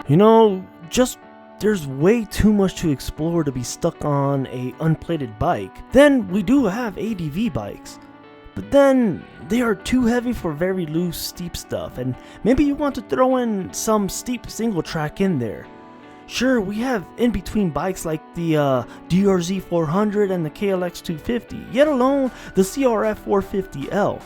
You know, just there's way too much to explore to be stuck on a unplated bike. Then we do have ADV bikes, but then they are too heavy for very loose, steep stuff, and maybe you want to throw in some steep single track in there. Sure, we have in-between bikes like the DRZ400 and the KLX250, yet alone the crf450L.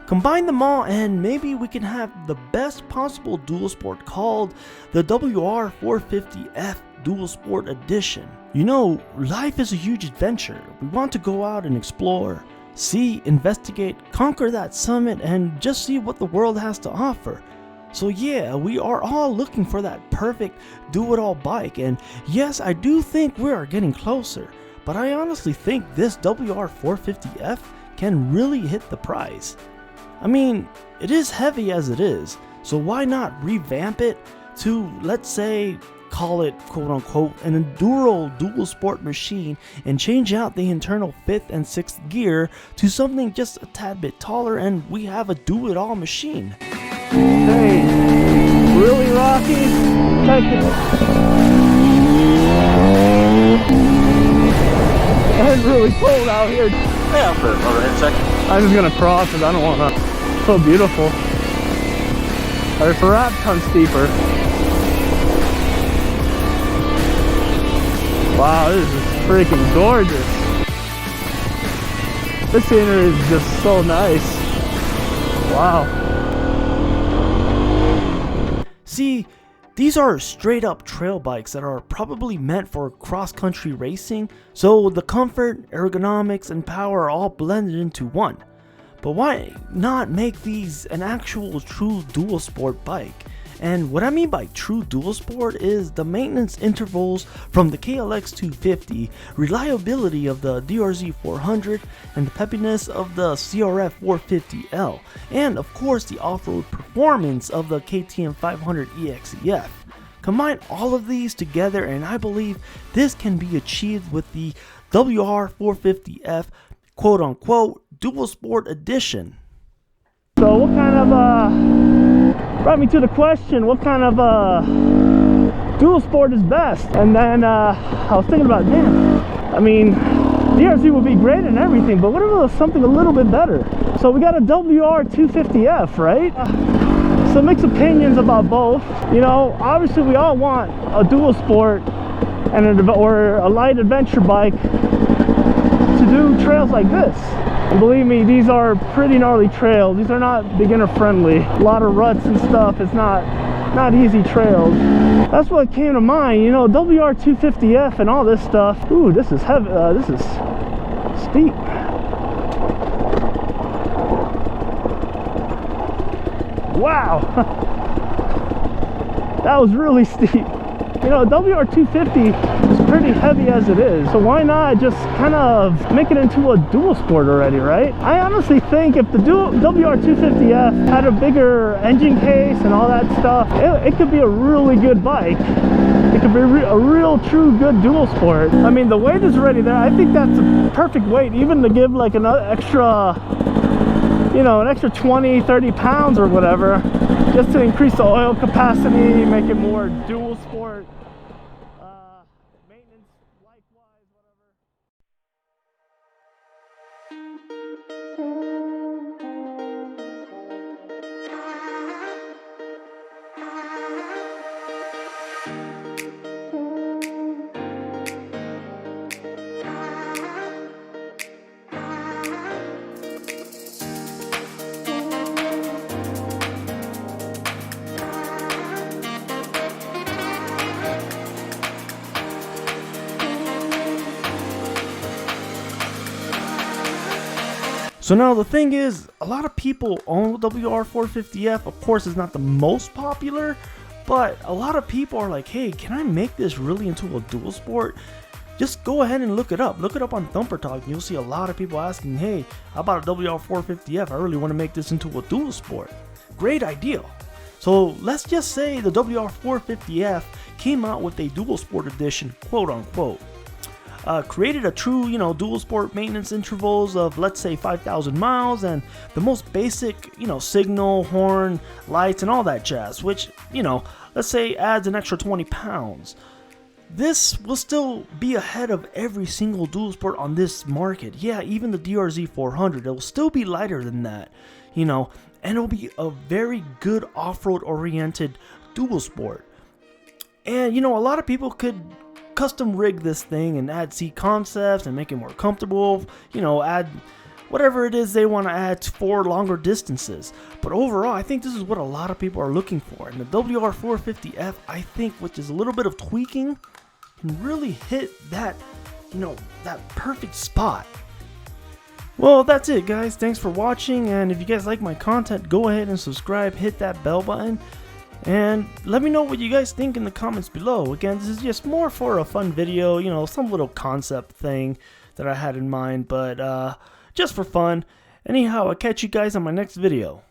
Combine them all and maybe we can have the best possible dual sport called the WR450F Dual Sport Edition. You know, life is a huge adventure. We want to go out and explore, see, investigate, conquer that summit, and just see what the world has to offer. So yeah, we are all looking for that perfect do-it-all bike, and yes, I do think we are getting closer, but I honestly think this WR450F can really hit the price. I mean, it is heavy as it is, so why not revamp it to, let's say, call it quote-unquote an enduro dual sport machine and change out the internal 5th and 6th gear to something just a tad bit taller, and we have a do-it-all machine. Hey, really rocky? Check it. And really cold out here. Yeah, for overhead second. I'm just gonna cross it. I don't want to. So beautiful. It's a wrap ton steeper. Wow, this is freaking gorgeous. This scenery is just so nice. Wow. See, these are straight up trail bikes that are probably meant for cross-country racing, so the comfort, ergonomics, and power are all blended into one. But why not make these an actual true dual sport bike? And what I mean by true dual sport is the maintenance intervals from the KLX250, reliability of the DRZ400, and the peppiness of the crf450L, and of course the off-road performance of the KTM 500 EXEF. Combine all of these together and I believe this can be achieved with the WR450F quote-unquote Dual Sport Edition. So what kind of, brought me to the question, what kind of dual sport is best? And then I was thinking about, damn, I mean, DRZ would be great and everything, but what if it was something a little bit better? So we got a WR450F, right? So mixed opinions about both. You know, obviously we all want a dual sport and or a light adventure bike to do trails like this. And believe me, these are pretty gnarly trails. These are not beginner friendly. A lot of ruts and stuff. It's not easy trails. That's what came to mind, you know, WR450F and all this stuff. Ooh, this is heavy. This is steep. Wow. That was really steep. You know, WR450 is pretty heavy as it is, so why not just kind of make it into a dual sport already, right? I honestly think if the WR450F had a bigger engine case and all that stuff, it could be a really good bike. It could be a real true good dual sport. I mean, the weight is already there. I think that's a perfect weight, even to give like another extra, you know, an extra 20-30 pounds or whatever, just to increase the oil capacity, make it more dual sport. Maintenance, life-wise, whatever. So now the thing is, a lot of people own the WR450F. Of course, it's not the most popular, but a lot of people are like, hey, can I make this really into a dual sport? Just go ahead and look it up. Look it up on Thumper Talk, and you'll see a lot of people asking, hey, how about a WR450F? I really want to make this into a dual sport. Great idea. So let's just say the WR450F came out with a dual sport edition, quote unquote. created a true, dual sport maintenance intervals of, let's say, 5,000 miles, and the most basic, signal, horn, lights, and all that jazz, which, let's say adds an extra 20 pounds. This will still be ahead of every single dual sport on this market. Yeah, even the DRZ400, it will still be lighter than that, and it'll be a very good off-road oriented dual sport. And, a lot of people could custom rig this thing and add seat concepts and make it more comfortable, add whatever it is they want to add for longer distances. But overall, I think this is what a lot of people are looking for. And the WR450F, I think, which is a little bit of tweaking, can really hit that, that perfect spot. Well, that's it, guys. Thanks for watching. And if you guys like my content, go ahead and subscribe, hit that bell button, and let me know what you guys think in the comments below. Again, this is just more for a fun video, some little concept thing that I had in mind, but just for fun. Anyhow, I'll catch you guys on my next video.